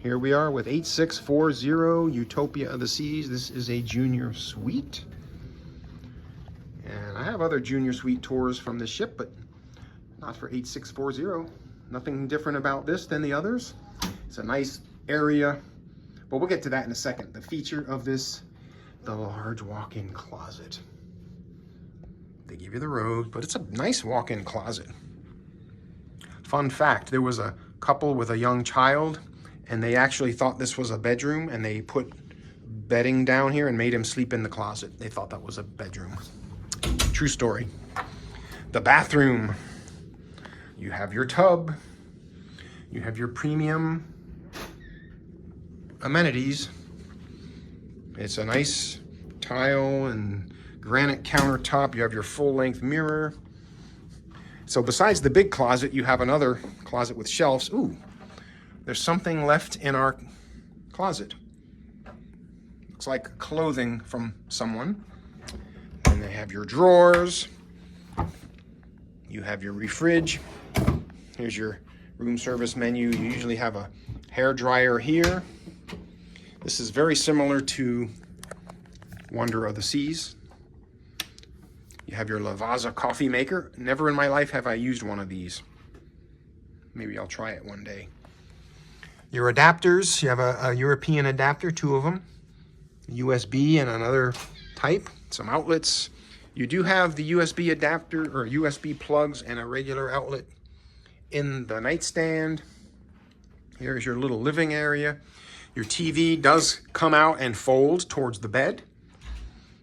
Here we are with 8640 Utopia of the Seas. This is a junior suite. And I have other junior suite tours from this ship, but not for 8640. Nothing different about this than the others. It's a nice area, but we'll get to that in a second. The feature of this, the large walk-in closet. They give you the robe, but it's a nice walk-in closet. Fun fact, there was a couple with a young child, and they actually thought this was a bedroom, and they put bedding down here and made him sleep in the closet. They thought that was a bedroom. True story. The bathroom. You have your tub. You have your premium amenities. It's a nice tile and granite countertop. You have your full-length mirror. So besides the big closet, you have another closet with shelves. Ooh, there's something left in our closet. Looks like clothing from someone. And they have your drawers. You have your refrig. Here's your room service menu. You usually have a hair dryer here. This is very similar to Wonder of the Seas. You have your Lavazza coffee maker. Never in my life have I used one of these. Maybe I'll try it one day. Your adapters, you have a European adapter, 2 of them. USB and another type, some outlets. You do have the USB adapter or USB plugs and a regular outlet in the nightstand. Here's your little living area. Your TV does come out and fold towards the bed.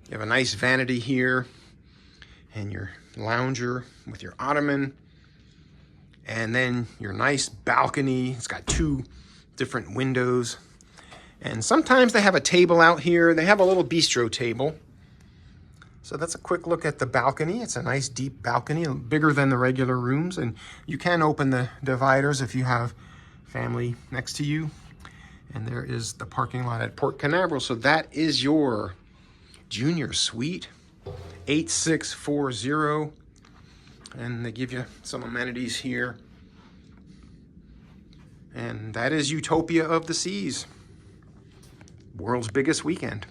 You have a nice vanity here and your lounger with your ottoman. And then your nice balcony. It's got 2 different windows. And sometimes they have a table out here. They have a little bistro table. So that's a quick look at the balcony. It's a nice deep balcony, bigger than the regular rooms. And you can open the dividers if you have family next to you. And there is the parking lot at Port Canaveral. So that is your junior suite, 8640. And they give you some amenities here. And that is Utopia of the Seas. World's biggest weekend.